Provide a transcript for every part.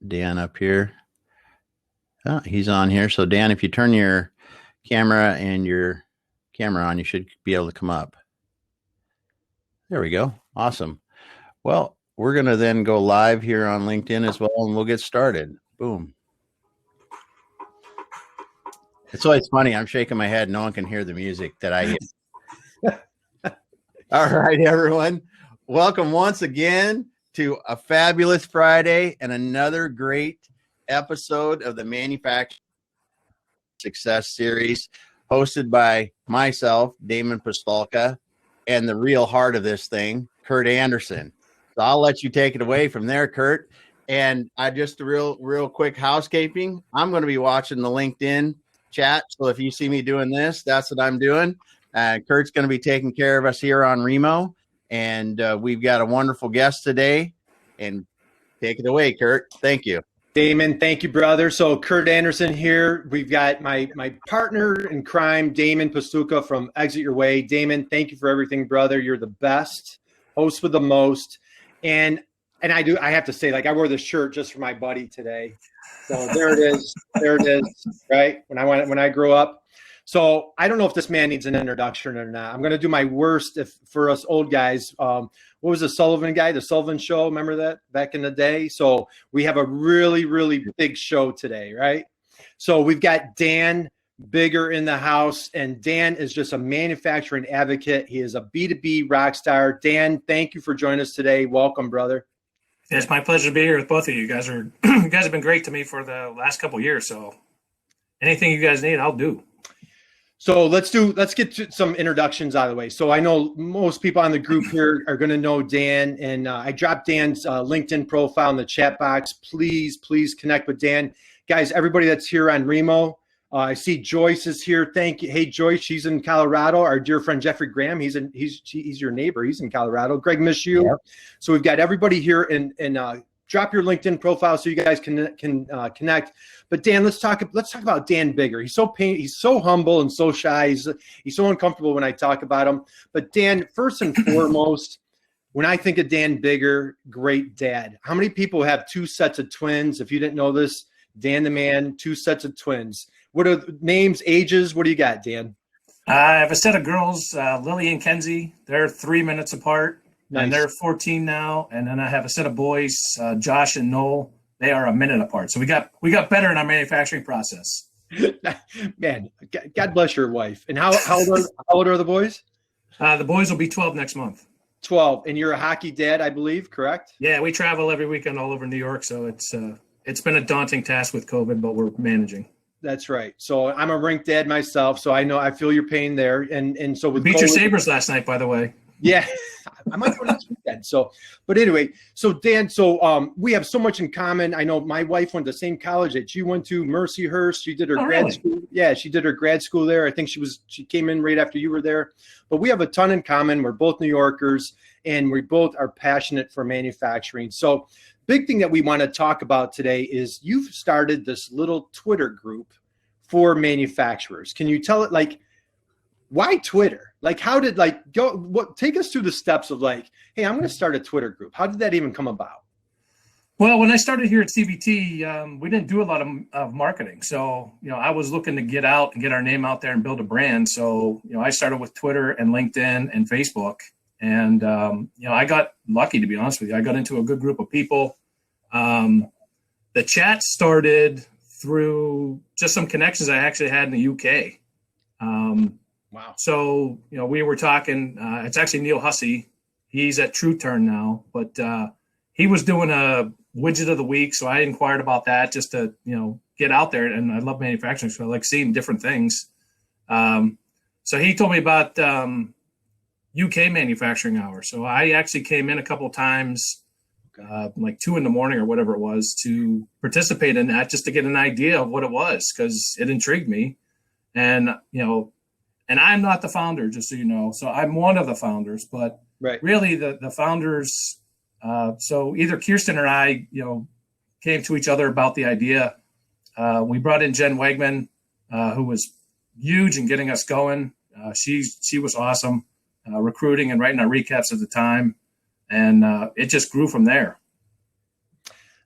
Dan up here. Oh, he's on here. So Dan, if you turn your camera on, you should be able to come up. There we go. Awesome. Well, we're going to then go live here on LinkedIn as well, and we'll get started. Boom. It's always funny. I'm shaking my head. No one can hear the music that I hear. All right, everyone. Welcome once again to a fabulous Friday and another great episode of the Manufacturing Success Series, hosted by myself, Damon Pistolka, and the real heart of this thing, Kurt Anderson. So I'll let you take it away from there, Kurt. And I just a real quick housekeeping. I'm going to be watching the LinkedIn chat. So if you see me doing this, that's what I'm doing. Kurt's going to be taking care of us here on Remo. And we've got a wonderful guest today. And take it away, Kurt. Thank you. Damon, thank you, brother. So Kurt Anderson here. We've got my partner in crime, Damon Pastewka from Exit Your Way. Damon, thank you for everything, brother. You're the best, host with the most. And I have to say, like, I wore this shirt just for my buddy today. So there it is. There it is, right? When I grew up. So I don't know if this man needs an introduction or not. I'm going to do my worst for us old guys. What was the Sullivan guy? The Sullivan Show. Remember that back in the day? So we have a really, really big show today, right? So we've got Dan Bigger in the house, and Dan is just a manufacturing advocate. He is a B2B rock star. Dan, thank you for joining us today. Welcome, brother. It's my pleasure to be here with both of you. You guys have been great to me for the last couple of years. So anything you guys need, I'll do. So let's get to some introductions out of the way. So I know most people on the group here are going to know Dan, and I dropped Dan's LinkedIn profile in the chat box. Please connect with Dan. Guys, everybody that's here on Remo, I see Joyce is here. Thank you. Hey, Joyce, she's in Colorado. Our dear friend Jeffrey Graham, he's your neighbor. He's in Colorado. Greg, miss you. Yep. So we've got everybody here, and drop your LinkedIn profile so you guys can connect. But Dan, let's talk about Dan Bigger. He's so humble and so shy. He's so uncomfortable when I talk about him. But Dan, first and foremost, when I think of Dan Bigger, great dad. How many people have two sets of twins? If you didn't know this, Dan the man, two sets of twins. What are names, ages? What do you got, Dan? I have a set of girls, Lily and Kenzie. They're 3 minutes apart. Nice. And they're 14 now. And then I have a set of boys, Josh and Noel. They are a minute apart. So we got better in our manufacturing process. Man, God bless your wife. And how old are the boys? The boys will be 12 next month. 12. And you're a hockey dad, I believe, correct? Yeah, we travel every weekend all over New York. So it's been a daunting task with COVID, but we're managing. That's right. So I'm a rink dad myself, so I feel your pain there. And so with beat your Sabres last night, by the way. Yeah, I might go next weekend. So, but anyway, so Dan, we have so much in common. I know my wife went to the same college that you went to, Mercyhurst. She did her grad school. Yeah, she did her grad school there. I think she came in right after you were there. But we have a ton in common. We're both New Yorkers, and we both are passionate for manufacturing. So, big thing that we want to talk about today is you've started this little Twitter group for manufacturers. Can you tell it, like, why Twitter? Like, how did, take us through the steps of, like, hey, I'm going to start a Twitter group. How did that even come about? Well, when I started here at CBT, we didn't do a lot of marketing. So, I was looking to get out and get our name out there and build a brand. So, I started with Twitter and LinkedIn and Facebook. And, I got lucky, to be honest with you. I got into a good group of people. The chat started through just some connections I actually had in the UK. Wow. So, we were talking, it's actually Neil Hussey. He's at True Turn now, but he was doing a widget of the week. So I inquired about that just to, get out there. And I love manufacturing, so I like seeing different things. So he told me about UK manufacturing hours. So I actually came in a couple of times, like 2 a.m. or whatever it was, to participate in that just to get an idea of what it was, because it intrigued me. And, and I'm not the founder, just so you know. So I'm one of the founders, but really the founders. So either Kirsten or I, came to each other about the idea. We brought in Jen Wegman, who was huge in getting us going. She was awesome, recruiting and writing our recaps at the time. And it just grew from there.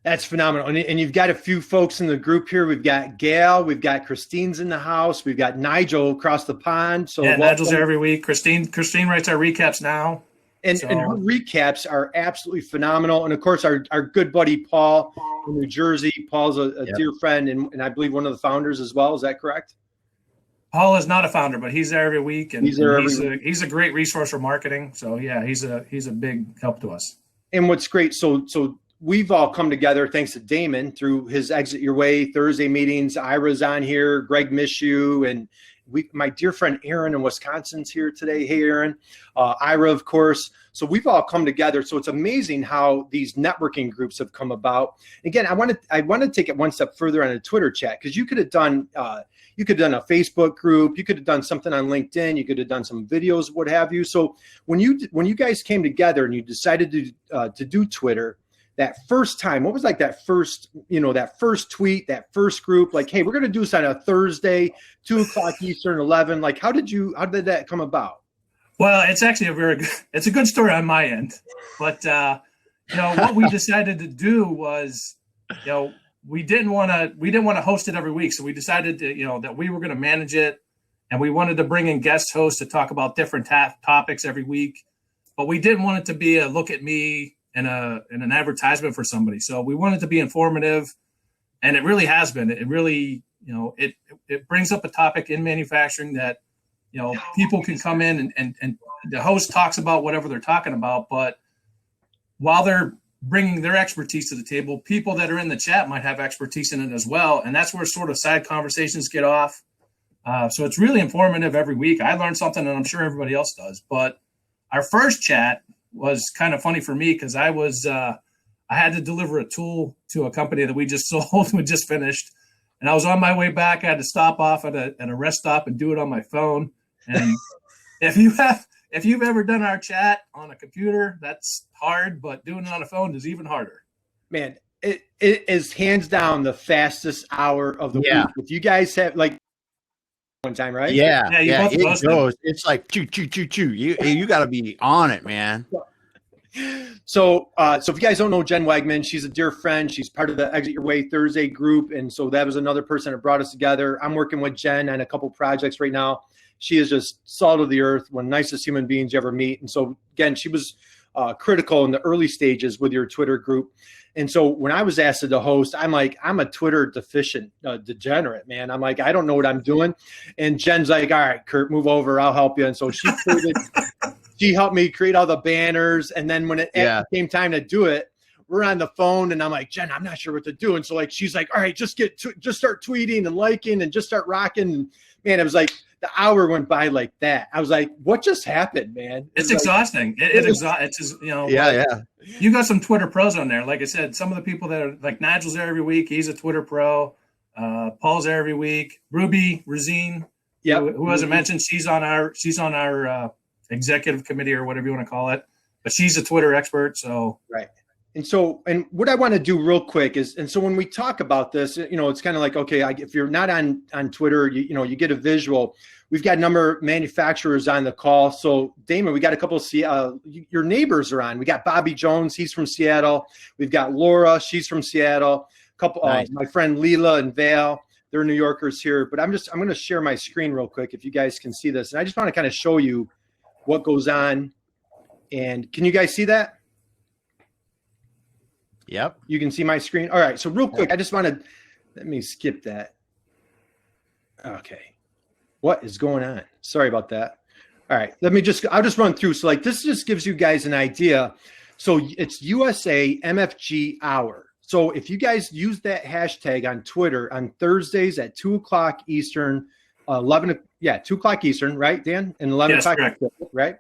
That's phenomenal. And you've got a few folks in the group here. We've got Gail, we've got Christine's in the house, we've got Nigel across the pond. So yeah, Nigel's there every week. Christine writes our recaps now. And her recaps are absolutely phenomenal. And of course, our good buddy Paul in New Jersey. Paul's a dear friend and I believe one of the founders as well. Is that correct? Paul is not a founder, but he's there every week, and he's a great resource for marketing. So yeah, he's a big help to us. And what's great, so we've all come together thanks to Damon through his Exit Your Way Thursday meetings. Ira's on here, Greg Mishu, and my dear friend Aaron in Wisconsin's here today. Hey, Aaron. Ira, of course. So we've all come together. So it's amazing how these networking groups have come about. Again, I want to take it one step further on a Twitter chat, because you could have done a Facebook group, you could have done something on LinkedIn, you could have done some videos, what have you. So when you guys came together and you decided to do Twitter, that first time, what was like that first tweet, that first group, like, hey, we're going to do this on a Thursday, 2:00 Eastern, 11. Like, how did that come about? Well, it's actually it's a good story on my end, but what we decided to do was, we didn't want to host it every week. So we decided to, that we were going to manage it, and we wanted to bring in guest hosts to talk about different topics every week, but we didn't want it to be a look at me and an advertisement for somebody. So we wanted to be informative, and it really has been. It really, it brings up a topic in manufacturing that, people can come in and the host talks about whatever they're talking about, but while they're bringing their expertise to the table, people that are in the chat might have expertise in it as well. And that's where sort of side conversations get off. So it's really informative every week. I learned something, and I'm sure everybody else does. But our first chat was kind of funny for me, because I had to deliver a tool to a company that we just sold, we just finished. And I was on my way back. I had to stop off at a rest stop and do it on my phone. And if you've ever done our chat on a computer, that's hard, but doing it on a phone is even harder. Man, it is hands down the fastest hour of the week. If you guys have one time, right? Yeah. It goes. It's like choo. You got to be on it, man. So if you guys don't know Jen Wegman, she's a dear friend. She's part of the Exit Your Way Thursday group, and so that was another person that brought us together. I'm working with Jen on a couple projects right now. She is just salt of the earth, one of the nicest human beings you ever meet. And so, again, she was critical in the early stages with your Twitter group. And so when I was asked to host, I'm like, I'm a Twitter degenerate, man. I'm like, I don't know what I'm doing. And Jen's like, all right, Kurt, move over. I'll help you. And so she helped me create all the banners. And then when it came time to do it, we're on the phone, and I'm like, Jen, I'm not sure what to do. And so like, she's like, all right, just start tweeting and liking and just start rocking. And man, it was like, the hour went by like that. I was like, what just happened, man? It's exhausting. It's just, you got some Twitter pros on there. Like I said, some of the people that are like Nigel's there every week. He's a Twitter pro. Paul's there every week. Ruby Razine, who hasn't mentioned, she's on our executive committee or whatever you want to call it, but she's a Twitter expert. So, right. And what I want to do real quick is, and so when we talk about this, it's kind of like, okay, if you're not on Twitter, you get a visual. We've got a number of manufacturers on the call. So Damon, we got a couple of your neighbors are on. We got Bobby Jones, he's from Seattle. We've got Laura, she's from Seattle. Nice. My friend Leela and Val, they're New Yorkers here. But I'm going to share my screen real quick if you guys can see this. And I just want to kind of show you what goes on. And can you guys see that? Yep. You can see my screen. All right. So real quick, I just want to, let me skip that. Okay. What is going on? Sorry about that. All right. I'll just run through. So like, this just gives you guys an idea. So it's USA MFG hour. So if you guys use that hashtag on Twitter on Thursdays at 2:00 Eastern, 2:00 Eastern, right, Dan? And 11 o'clock, right?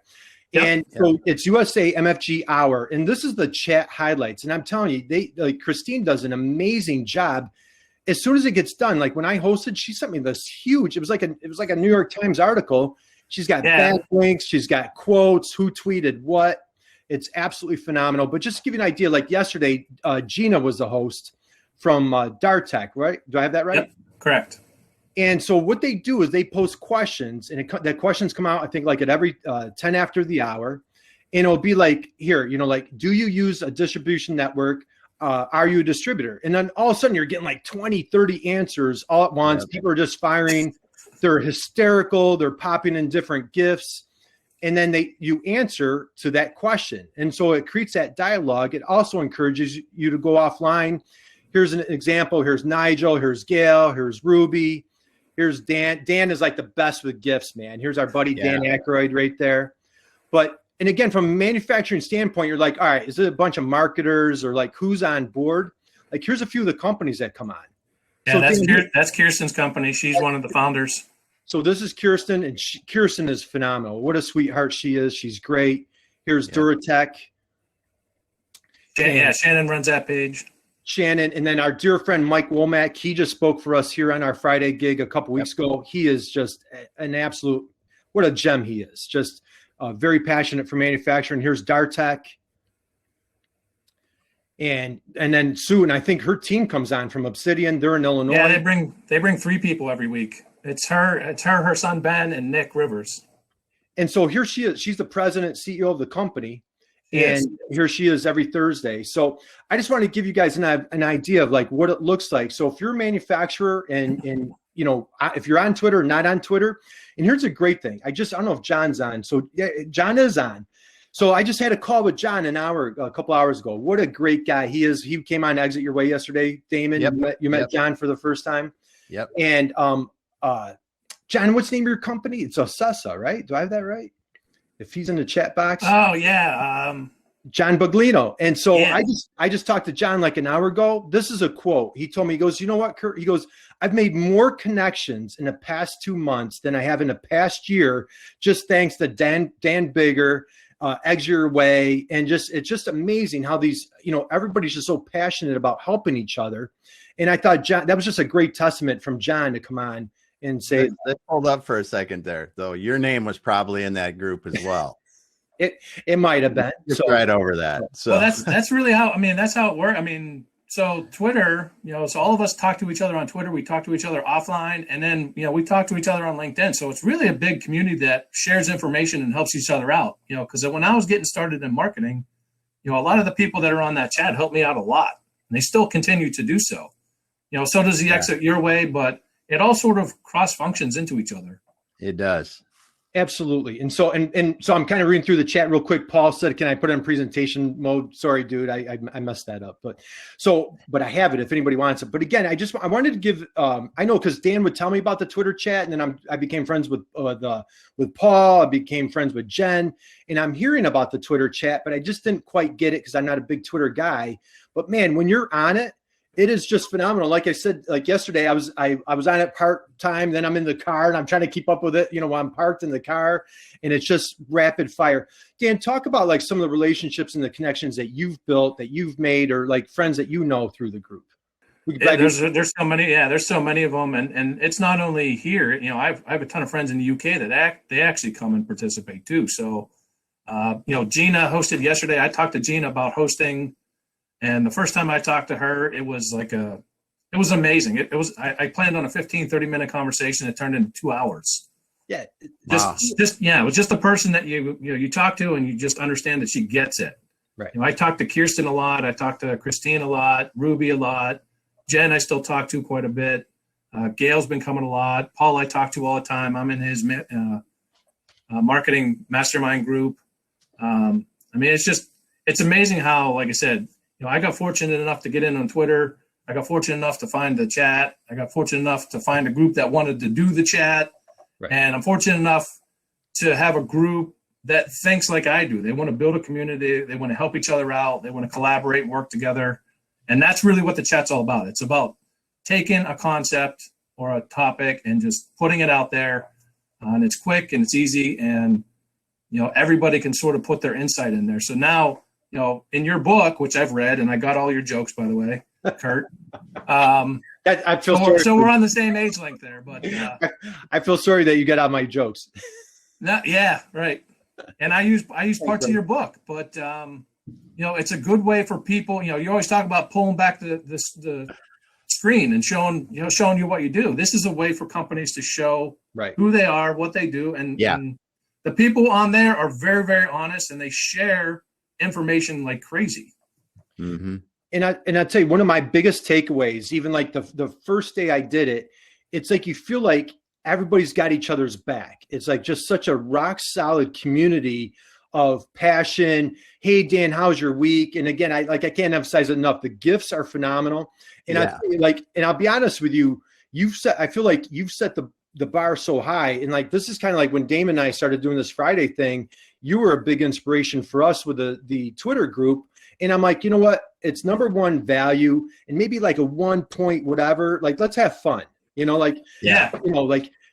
Yep. And so it's USA MFG hour, and this is the chat highlights. And I'm telling you, Christine does an amazing job. As soon as it gets done, like when I hosted, she sent me this huge. It was like a New York Times article. She's got backlinks, she's got quotes, who tweeted what. It's absolutely phenomenal. But just to give you an idea, like yesterday, Gina was the host from Dartech, right? Do I have that right? Yep, correct. And so what they do is they post questions, and the questions come out, I think, like at every 10 after the hour. And it'll be like, here, like, do you use a distribution network are you a distributor? And then all of a sudden you're getting like 20, 30 answers all at once. Yep. People are just firing. They're hysterical. They're popping in different gifts. And then you answer to that question. And so it creates that dialogue. It also encourages you to go offline. Here's an example. Here's Nigel. Here's Gail. Here's Ruby. Here's Dan. Dan is like the best with gifts, man. Here's our buddy Dan Aykroyd right there. And again, from a manufacturing standpoint, you're like, all right, is it a bunch of marketers or like who's on board? Like, here's a few of the companies that come on. Yeah, so that's Kirsten's company. She's one of the founders. So this is Kirsten, and Kirsten is phenomenal. What a sweetheart she is. She's great. Here's Duratech. Shannon runs that page. Shannon, and then our dear friend Mike Womack, he just spoke for us here on our Friday gig a couple weeks ago. He is just an absolute, what a gem he is. Just very passionate for manufacturing. Here's Dartech. And then Sue, and I think her team comes on from Obsidian. They're in Illinois. Yeah, they bring 3 people every week. It's her son Ben, and Nick Rivers. And so here she is. She's the president, CEO of the company. And here she is every Thursday. So I just want to give you guys an idea of like what it looks like. So if you're a manufacturer and you know, if you're on Twitter or not on Twitter, and here's a great thing. I don't know if John's on. So yeah, John is on. So I just had a call with John a couple hours ago. What a great guy he is. He came on Exit Your Way yesterday. Damon, you met John for the first time. Yep. And John, what's the name of your company? It's Ocessa, right? Do I have that right? If he's in the chat box. Oh yeah. John Baglino. And so I just talked to John like an hour ago. This is a quote. He told me, he goes, you know what, Kurt? He goes, I've made more connections in the past 2 months than I have in the past year, just thanks to Dan Bigger, Exit Your Way. And it's just amazing how these, you know, everybody's just so passionate about helping each other. And I thought, John, that was just a great testament from John to come on and say, let's hold up for a second there, though. Your name was probably in that group as well. It might have been. Just right over that. So well, that's really how, I mean, that's how it works. I mean, so Twitter, you know, so all of us talk to each other on Twitter. We talk to each other offline, and then, you know, we talk to each other on LinkedIn. So it's really a big community that shares information and helps each other out, you know, because when I was getting started in marketing, you know, a lot of the people that are on that chat helped me out a lot, and they still continue to do so. You know, so does the Exit Your Way, but it all sort of cross functions into each other. It does. Absolutely. And so I'm kind of reading through the chat real quick. Paul said, can I put it in presentation mode? Sorry, dude. I messed that up. But I have it if anybody wants it. But again, I wanted to give, I know because Dan would tell me about the Twitter chat, and then I became friends with Paul. I became friends with Jen, and I'm hearing about the Twitter chat, but I just didn't quite get it because I'm not a big Twitter guy. But man, when you're on it, it is just phenomenal. Like I said, like yesterday, I was on it part-time, then I'm in the car and I'm trying to keep up with it, you know, while I'm parked in the car, and it's just rapid fire. Dan, talk about like some of the relationships and the connections that you've built, that you've made, or like friends that you know through the group. There's so many, there's so many of them. And it's not only here, you know, I have a ton of friends in the UK that they actually come and participate too. So, you know, Gina hosted yesterday. I talked to Gina about hosting. And the first time I talked to her, it was amazing. I planned on a 30-minute conversation that turned into 2 hours. Yeah. It was just a person that you talk to, and you just understand that she gets it. Right. You know, I talked to Kirsten a lot. I talked to Christine a lot, Ruby a lot. Jen, I still talk to quite a bit. Gail's been coming a lot. Paul, I talk to all the time. I'm in his marketing mastermind group. I mean, it's amazing how, like I said, you know, I got fortunate enough to get in on Twitter. I got fortunate enough to find the chat. I got fortunate enough to find a group that wanted to do the chat. Right. And I'm fortunate enough to have a group that thinks like I do. They want to build a community. They want to help each other out. They want to collaborate and work together. And that's really what the chat's all about. It's about taking a concept or a topic and just putting it out there. And it's quick and it's easy. And, you know, everybody can sort of put their insight in there. So now, you know, in your book, which I've read, and I got all your jokes, by the way, Kurt. I feel sorry. So we're on the same age length there, but I feel sorry that you got out my jokes. Yeah, right. And I use parts of your book, but you know, it's a good way for people. You know, you always talk about pulling back the screen and showing you what you do. This is a way for companies to show who they are, what they do, and the people on there are very, very honest, and they share information like crazy. Mm-hmm. And I'll tell you, one of my biggest takeaways, even like the first day I did it, it's like you feel like everybody's got each other's back. It's like just such a rock solid community of passion. Hey, Dan, how's your week? And again, I can't emphasize it enough. The gifts are phenomenal. And and I'll be honest with you, I feel like you've set the bar so high. And like, this is kind of like when Damon and I started doing this Friday thing, you were a big inspiration for us with the Twitter group. And I'm like, you know what? It's number one, value, and maybe like a 1 point, whatever, like, let's have fun,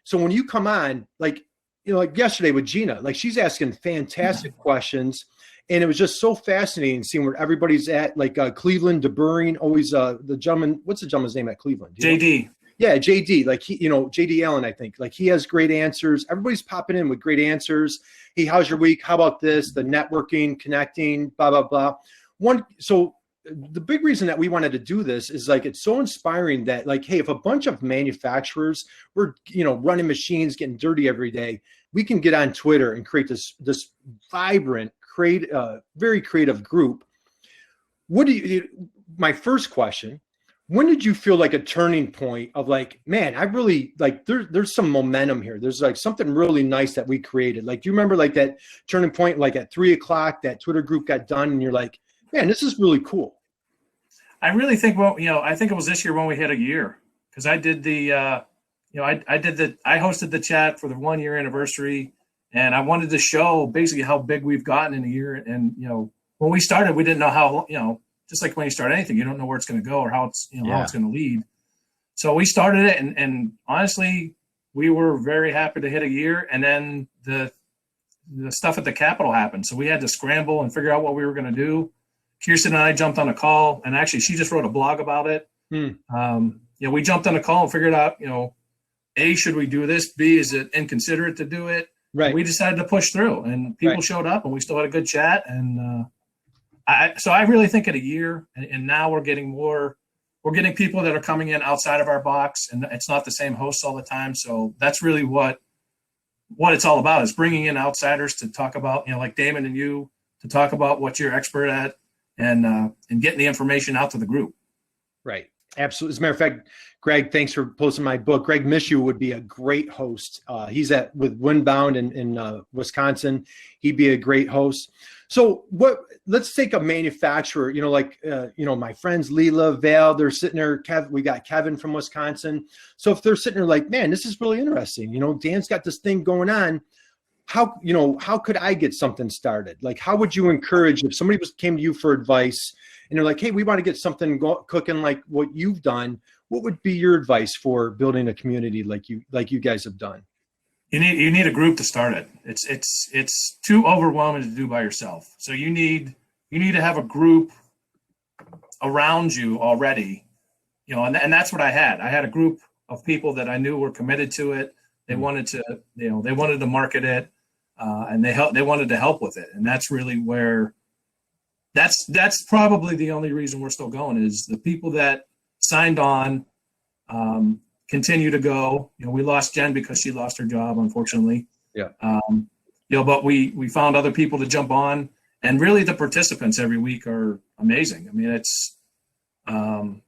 so when you come on, like yesterday with Gina, like she's asking fantastic questions. And it was just so fascinating seeing where everybody's at, like Cleveland DeBuring, always the gentleman, what's the gentleman's name at Cleveland? JD. Yeah, JD, like JD Allen, I think, like he has great answers. Everybody's popping in with great answers. Hey, how's your week? How about this? The networking, connecting, blah, blah, blah. So the big reason that we wanted to do this is like, it's so inspiring that like, hey, if a bunch of manufacturers were, running machines, getting dirty every day, we can get on Twitter and create this vibrant, very creative group. My first question, when did you feel like a turning point of like, man, I really like there's some momentum here. There's like something really nice that we created. Like, do you remember like that turning point, like at 3:00, that Twitter group got done and you're like, man, this is really cool. I really think, I think it was this year when we hit a year, because I did I hosted the chat for the 1 year anniversary, and I wanted to show basically how big we've gotten in a year. And, when we started, we didn't know how, just like when you start anything, you don't know where it's going to go or how it's, how it's going to lead. So we started it, and honestly, we were very happy to hit a year. And then the stuff at the Capitol happened. So we had to scramble and figure out what we were going to do. Kirsten and I jumped on a call, and actually she just wrote a blog about it. We jumped on a call and figured out, A, should we do this? B, is it inconsiderate to do it? Right. We decided to push through, and people showed up, and we still had a good chat. And I really think in a year, and now we're getting people that are coming in outside of our box, and it's not the same hosts all the time. So that's really what it's all about, is bringing in outsiders to talk about, like Damon and you, to talk about what you're expert at, and getting the information out to the group. Right. Absolutely. As a matter of fact, Greg, thanks for posting my book. Greg Mishu would be a great host. He's with Windbound in Wisconsin. He'd be a great host. So let's take a manufacturer, my friends, Leela, Val, they're sitting there. We got Kevin from Wisconsin. So if they're sitting there like, man, this is really interesting. Dan's got this thing going on. How could I get something started? Like, how would you encourage if somebody came to you for advice and they're like, hey, we want to get something cooking like what you've done? What would be your advice for building a community like you guys have done? You need a group to start it. It's too overwhelming to do by yourself. So you need to have a group around you already, and that's what I had. I had a group of people that I knew were committed to it. They wanted to market it, and they wanted to help with it. And that's really where that's probably the only reason we're still going, is the people that signed on continue to go. We lost Jen because she lost her job, unfortunately. Yeah. But we found other people to jump on, and really the participants every week are amazing. I mean, it's like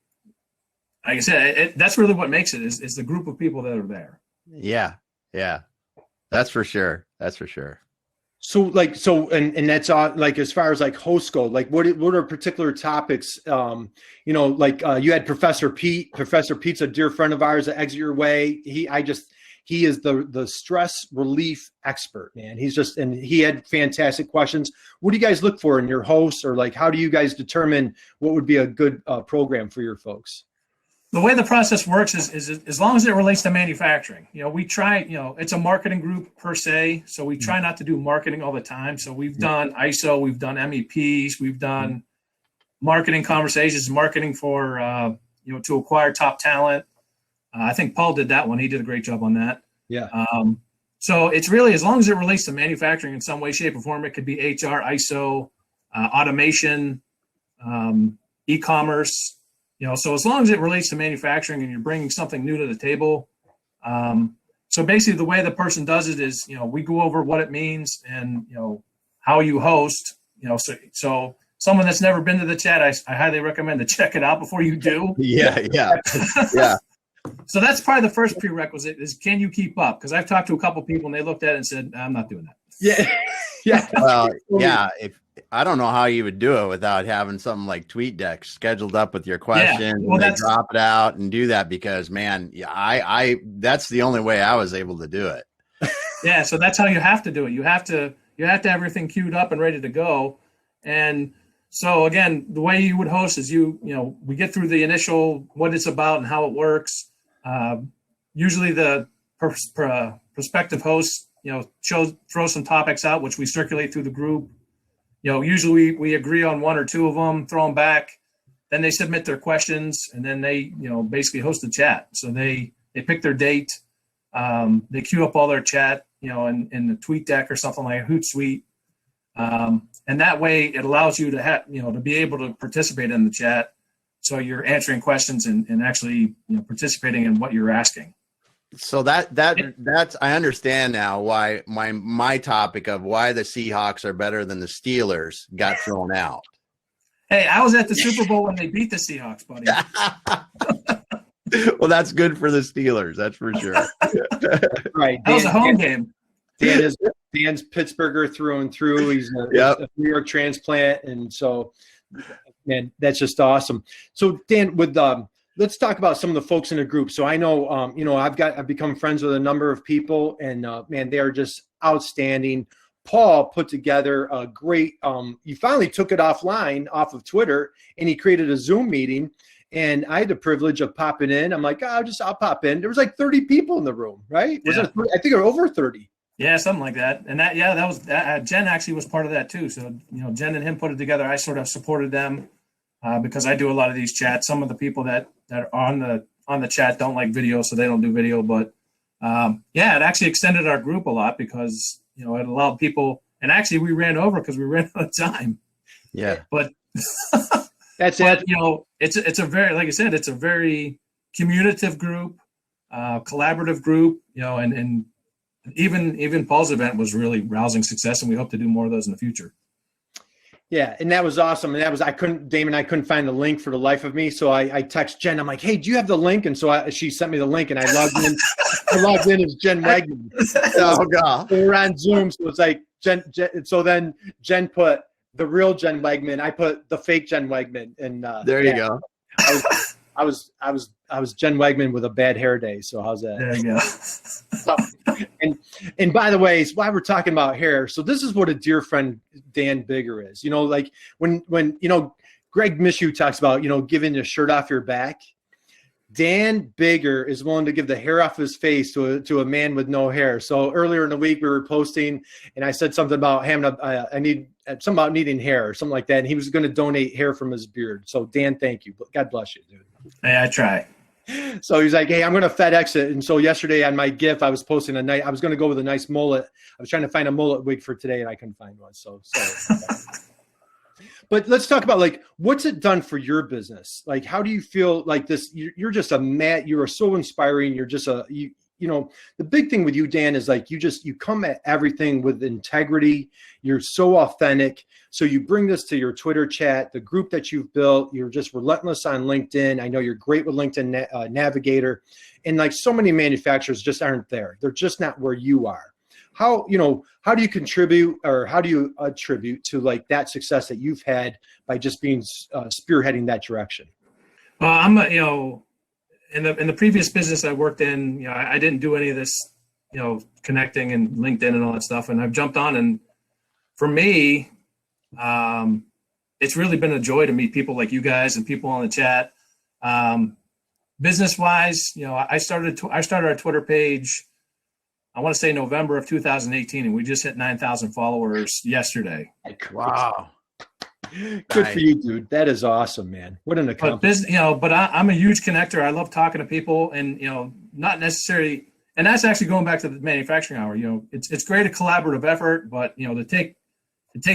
I said, that's really what makes it is the group of people that are there. Yeah. That's for sure. So and that's like, as far as like hosts go, like what are particular topics? You had Professor Pete. Professor Pete's a dear friend of ours at Exit Your Way. He is the stress relief expert, man. And he had fantastic questions. What do you guys look for in your hosts, or like, how do you guys determine what would be a good program for your folks? The way the process works is as long as it relates to manufacturing, we try, it's a marketing group per se. So we try not to do marketing all the time. So we've done ISO, we've done MEPs, we've done marketing conversations, marketing for, to acquire top talent. I think Paul did that one. He did a great job on that. Yeah. So it's really, as long as it relates to manufacturing in some way, shape, or form, it could be HR, ISO, automation, eCommerce. So as long as it relates to manufacturing and you're bringing something new to the table. So basically the way the person does it is, we go over what it means and, how you host, so someone that's never been to the chat, I highly recommend to check it out before you do. Yeah. Yeah. So that's probably the first prerequisite is, can you keep up? Because I've talked to a couple people and they looked at it and said, I'm not doing that. Yeah. Yeah. Well, yeah. If I don't know how you would do it without having something like TweetDeck scheduled up with your questions, well, and they drop it out and do that, because man, I that's the only way I was able to do it. Yeah, so that's how you have to do it. You have to have everything queued up and ready to go. And so again, the way you would host is we get through the initial what it's about and how it works. Usually the prospective host, throw some topics out, which we circulate through the group. Usually we agree on one or two of them, throw them back. Then they submit their questions, and then they, basically host the chat. So they pick their date. They queue up all their chat, in the TweetDeck or something like Hootsuite. And that way it allows you to have, to be able to participate in the chat. So you're answering questions and actually, participating in what you're asking. So that's I understand now why my topic of why the Seahawks are better than the Steelers got thrown out. Hey, I was at the Super Bowl when they beat the Seahawks, buddy. Well, that's good for the Steelers, that's for sure. Right. That was a home game. Dan's Pittsburgher through and through. He's a New York transplant, and so, man, that's just awesome. So, Dan, let's talk about some of the folks in the group. So I know, I've become friends with a number of people, and man, they are just outstanding. Paul put together a great. He finally took it offline off of Twitter, and he created a Zoom meeting. And I had the privilege of popping in. I'm like, I'll pop in. There was like 30 people in the room, right? Yeah. I think it was over 30. Yeah, something like that. And that was Jen actually was part of that too. So, Jen and him put it together. I sort of supported them because I do a lot of these chats. Some of the people that are on the chat don't like video, so they don't do video. But it actually extended our group a lot because, it allowed people, and actually we ran over because we ran out of time. Yeah. But that's it. It's a very, like I said, it's a very communicative group, collaborative group, and even Paul's event was really rousing success, and we hope to do more of those in the future. Yeah, and that was awesome. And I couldn't find the link for the life of me. So I text Jen. I'm like, hey, do you have the link? And so she sent me the link, and I logged in. I logged in as Jen Wegman. Oh God! We were on Zoom, so it's like Jen. So then Jen put the real Jen Wegman. I put the fake Jen Wegman, and there you go. I was Jen Wegman with a bad hair day. So how's that? There you go. And by the way, while we're talking about hair, so this is what a dear friend Dan Bigger is. Like when Greg Mishu talks about giving your shirt off your back. Dan Bigger is willing to give the hair off his face to a man with no hair. So earlier in the week we were posting, and I said something about I need something about needing hair or something like that, and he was going to donate hair from his beard. So Dan, thank you. God bless you, dude. Hey, I try. So he's like, hey, I'm going to FedEx it. And so yesterday on my GIF, I was posting I was going to go with a nice mullet. I was trying to find a mullet wig for today, and I couldn't find one. So But let's talk about what's it done for your business? Like, how do you feel like this? You're just you are so inspiring. You're just the big thing with you, Dan, is you come at everything with integrity. You're so authentic. So you bring this to your Twitter chat, the group that you've built. You're just relentless on LinkedIn. I know you're great with LinkedIn Navigator, and so many manufacturers just aren't there. They're just not where you are. How do you contribute, or how do you attribute to that success that you've had by just being spearheading that direction? Well, I'm in the previous business I worked in, I didn't do any of this, connecting and LinkedIn and all that stuff. And I've jumped on, and for me, it's really been a joy to meet people like you guys and people on the chat. Business wise, I started our Twitter page, I want to say November of 2018, and we just hit 9,000 followers yesterday. Wow. Good for you, dude. That is awesome, man. What an accomplishment. But I'm a huge connector. I love talking to people, and not necessarily. And that's actually going back to the manufacturing hour. It's great a collaborative effort, but to take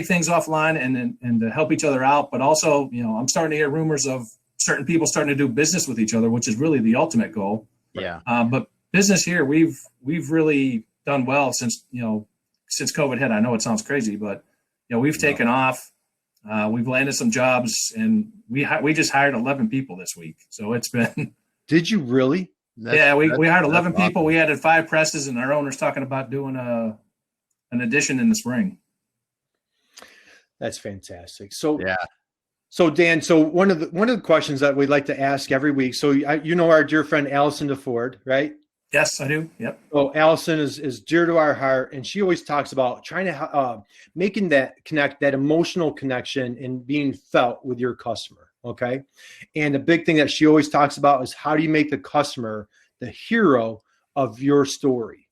things offline and to help each other out. But also, I'm starting to hear rumors of certain people starting to do business with each other, which is really the ultimate goal. Yeah. But business here, we've really done well since COVID hit. I know it sounds crazy, but we've taken off. We've landed some jobs, and we just hired 11 people this week. So it's been. Did you really? We hired 11 people. Awesome. We added 5 presses, and our owner's talking about doing an addition in the spring. That's fantastic. So yeah. So Dan, so one of the questions that we'd like to ask every week. So you know our dear friend Allison DeFord, right? Yes, I do. Yep. So Allison is dear to our heart, and she always talks about trying to making that emotional connection and being felt with your customer. Okay, and the big thing that she always talks about is how do you make the customer the hero of your story?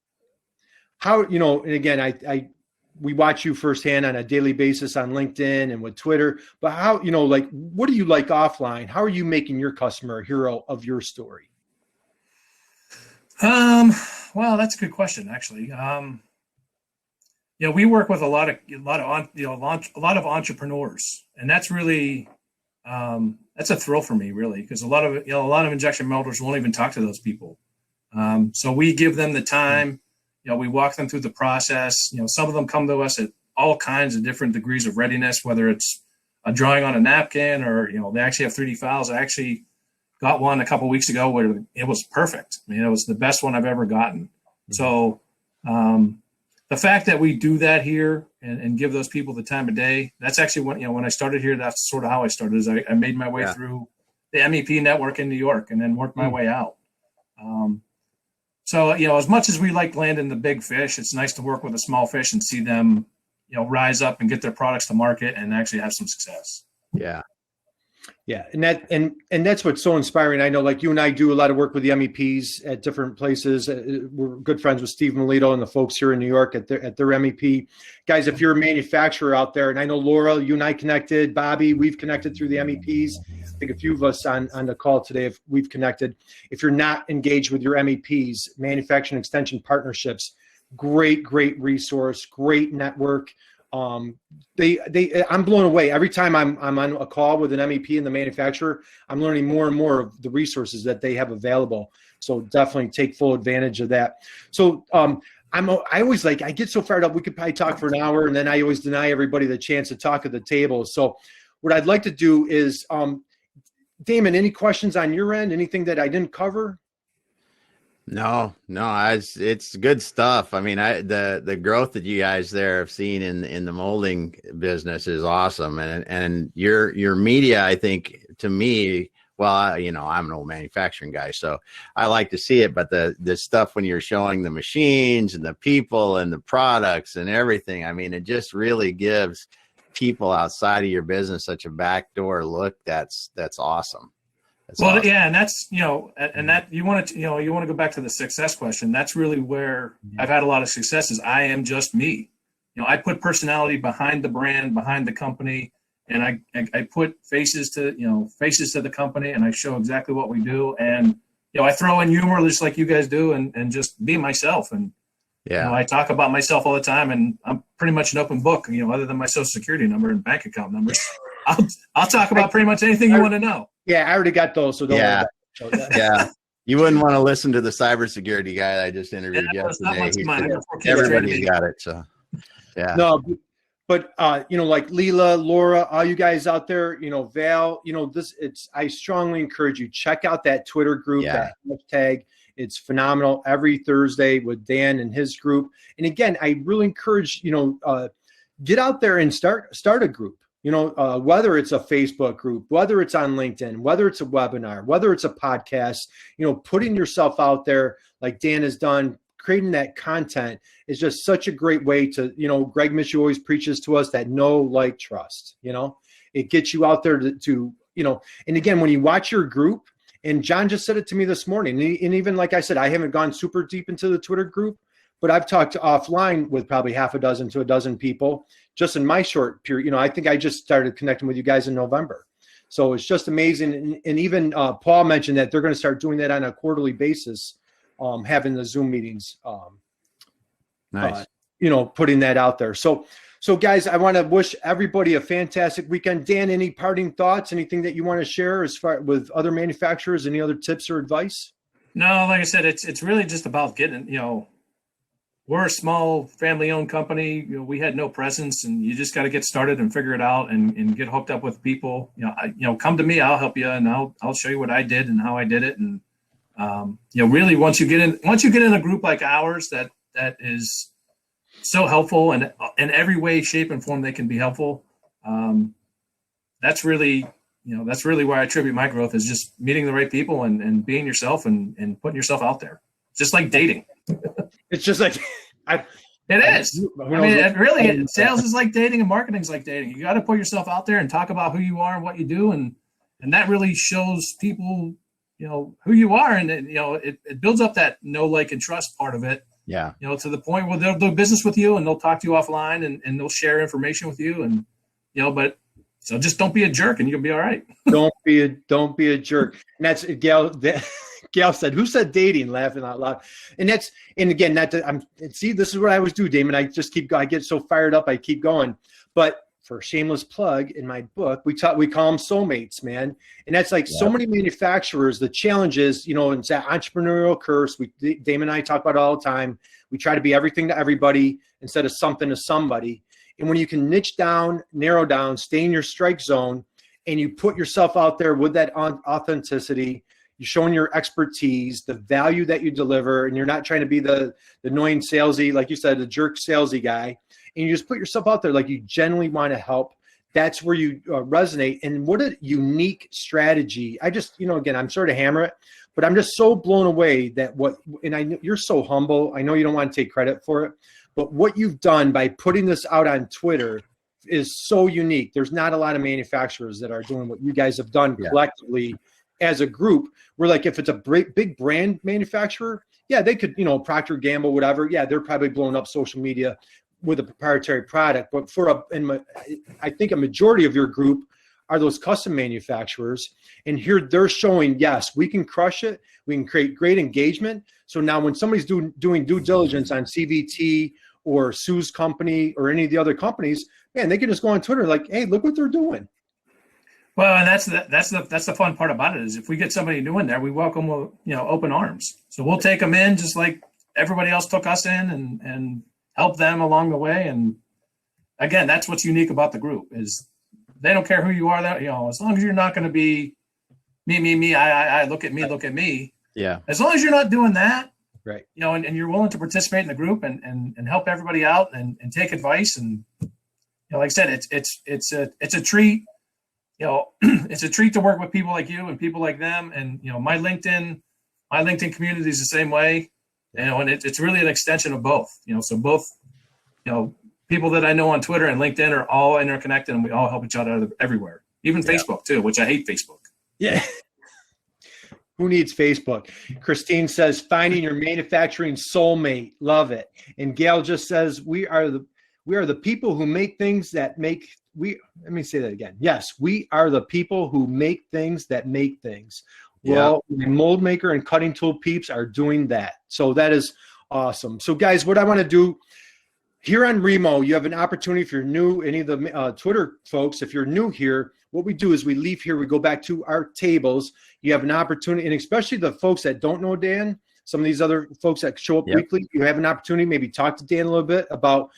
How, you know, and again, we watch you firsthand on a daily basis on LinkedIn and with Twitter, but how, you know, like, what do you like offline? How are you making your customer a hero of your story? Well, that's a good question, actually. We work with a lot of entrepreneurs, and that's really, that's a thrill for me, really, because a lot of injection molders won't even talk to those people. So we give them the time. We walk them through the process. Some of them come to us at all kinds of different degrees of readiness, whether it's a drawing on a napkin or, they actually have 3D files. I actually got one a couple of weeks ago where it was perfect. I mean, it was the best one I've ever gotten. Mm-hmm. So the fact that we do that here and give those people the time of day, that's actually when I started here, that's sort of how I started. Is I made my way through the MEP network in New York and then worked my way out. So, as much as we like landing the big fish, it's nice to work with a small fish and see them, rise up and get their products to market and actually have some success. Yeah. Yeah. And that's what's so inspiring. I know, like, you and I do a lot of work with the MEPs at different places. We're good friends with Steve Melito and the folks here in New York at their MEP. Guys, if you're a manufacturer out there, and I know Laura, you and I connected, Bobby, we've connected through the MEPs. I think a few of us on the call today, we've connected. If you're not engaged with your MEPs, manufacturing extension partnerships, great resource, great network. I'm blown away every time I'm on a call with an MEP and the manufacturer. I'm learning more and more of the resources that they have available. So definitely take full advantage of that. So I always I get so fired up. We could probably talk for an hour, and then I always deny everybody the chance to talk at the table. So what I'd like to do is, Damon, any questions on your end? Anything that I didn't cover? No, it's good stuff. I mean, the growth that you guys there have seen in the molding business is awesome. And your media, I think, to me, well, I'm an old manufacturing guy, so I like to see it, but the stuff when you're showing the machines and the people and the products and everything, I mean, it just really gives people outside of your business such a backdoor look. That's awesome. Awesome. Yeah, and that's and that you want to go back to the success question. That's really where I've had a lot of successes. I am just me. I put personality behind the brand, behind the company, and I put faces to the company, and I show exactly what we do. And I throw in humor just like you guys do, and just be myself. And I talk about myself all the time, and I'm pretty much an open book. Other than my social security number and bank account numbers, I'll talk about pretty much anything you want to know. Yeah, I already got those, so don't worry about it. Yeah. You wouldn't want to listen to the cybersecurity guy I just interviewed yesterday. Everybody's got it, so yeah. No, but like Leela, Laura, all you guys out there, Val, I strongly encourage you, check out that Twitter group, that hashtag. It's phenomenal. Every Thursday with Dan and his group. And again, I really encourage, get out there and start a group. Whether it's a Facebook group, whether it's on LinkedIn, whether it's a webinar, whether it's a podcast, putting yourself out there like Dan has done, creating that content is just such a great way to, Greg Mitchell always preaches to us that know, like, trust, it gets you out there to and again, when you watch your group, and John just said it to me this morning, and even like I said, I haven't gone super deep into the Twitter group, but I've talked offline with probably half a dozen to a dozen people just in my short period. I think I just started connecting with you guys in November. So it's just amazing. And even Paul mentioned that they're going to start doing that on a quarterly basis, having the Zoom meetings, nice. Putting that out there. So guys, I want to wish everybody a fantastic weekend. Dan, any parting thoughts, anything that you want to share as far with other manufacturers, any other tips or advice? No, like I said, it's really just about getting, we're a small family-owned company. You know, we had no presence, and you just got to get started and figure it out and get hooked up with people. Come to me, I'll help you, and I'll show you what I did and how I did it. And really, once you get in a group like ours, that is so helpful, and in every way, shape, and form they can be helpful. That's really where I attribute my growth, is just meeting the right people and being yourself and putting yourself out there. Just like dating. It's just like it is. Sales is like dating and marketing is like dating. You got to put yourself out there and talk about who you are and what you do, and that really shows people, who you are, and it builds up that know, like, and trust part of it. Yeah. To the point where they'll do business with you and they'll talk to you offline and they'll share information with you, and so just don't be a jerk and you'll be all right. Don't be a jerk. And that's Gail said, who said dating, laughing out loud. And this is what I always do, Damon. I get so fired up. I keep going. But for a shameless plug, in my book, we call them soulmates, man. And that's like so many manufacturers, the challenge is, it's that entrepreneurial curse. Damon and I talk about it all the time. We try to be everything to everybody instead of something to somebody. And when you can niche down, narrow down, stay in your strike zone, and you put yourself out there with that authenticity, you're showing your expertise, the value that you deliver, and you're not trying to be the annoying salesy, like you said, the jerk salesy guy, and you just put yourself out there like you genuinely want to help. That's where you resonate. And what a unique strategy. I just, again, I'm sorry to hammer it, but I'm just so blown away you're so humble. I know you don't want to take credit for it, but what you've done by putting this out on Twitter is so unique. There's not a lot of manufacturers that are doing what you guys have done collectively as a group. Where, like, if it's a big brand manufacturer, they could, Procter & Gamble, whatever. Yeah, they're probably blowing up social media with a proprietary product. But I think a majority of your group are those custom manufacturers. And here they're showing, yes, we can crush it. We can create great engagement. So now when somebody's doing due diligence on CVT or Sue's company or any of the other companies, man, they can just go on Twitter like, hey, look what they're doing. Well, and that's the fun part about it, is if we get somebody new in there, we welcome with open arms. So we'll take them in just like everybody else took us in, and help them along the way. And again, that's what's unique about the group, is they don't care who you are. That as long as you're not going to be me, I look at me. Yeah. As long as you're not doing that, right? And you're willing to participate in the group and help everybody out and take advice, and like I said, it's a treat. It's a treat to work with people like you and people like them. And, my LinkedIn community is the same way, and it's really an extension of both, so both, people that I know on Twitter and LinkedIn are all interconnected, and we all help each other everywhere, even Facebook too, which I hate Facebook. Yeah. Who needs Facebook? Christine says, finding your manufacturing soulmate. Love it. And Gail just says, we are the people who make things that make. Let me say that again. Yes, we are the people who make things that make things. Well, mold maker and cutting tool peeps are doing that. So that is awesome. So guys, what I want to do here on Remo, you have an opportunity if you're new, any of the Twitter folks, if you're new here, what we do is we leave here, we go back to our tables. You have an opportunity, and especially the folks that don't know Dan, some of these other folks that show up weekly, you have an opportunity, maybe talk to Dan a little bit about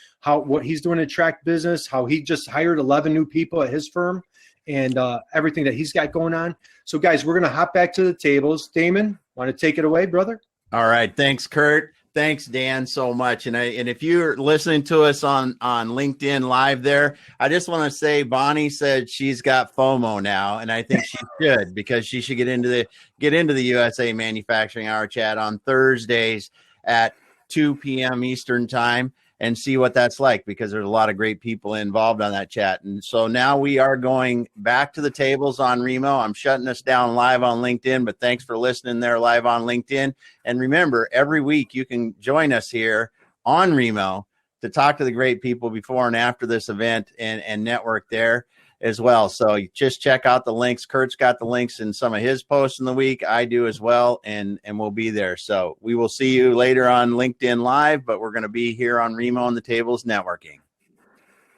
what he's doing to attract business, how he just hired 11 new people at his firm, and everything that he's got going on. So guys, we're going to hop back to the tables. Damon, want to take it away, brother? All right. Thanks, Kurt. Thanks, Dan, so much. And if you're listening to us on LinkedIn Live there, I just want to say Bonnie said she's got FOMO now, and I think she should, because she should get into the USA Manufacturing Hour chat on Thursdays at 2 p.m. Eastern time and see what that's like, because there's a lot of great people involved on that chat. And so now we are going back to the tables on Remo. I'm shutting us down live on LinkedIn, but thanks for listening there live on LinkedIn. And remember, every week you can join us here on Remo to talk to the great people before and after this event and network there as well. So you just check out the links. Kurt's got the links in some of his posts in the week. I do as well, and we'll be there. So we will see you later on LinkedIn Live, but we're going to be here on Remo on the Tables networking.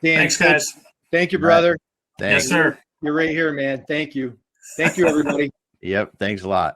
Dan, thanks, guys. Thank you, brother. Thanks. Yes, sir. You're right here, man. Thank you. Thank you, everybody. Yep. Thanks a lot.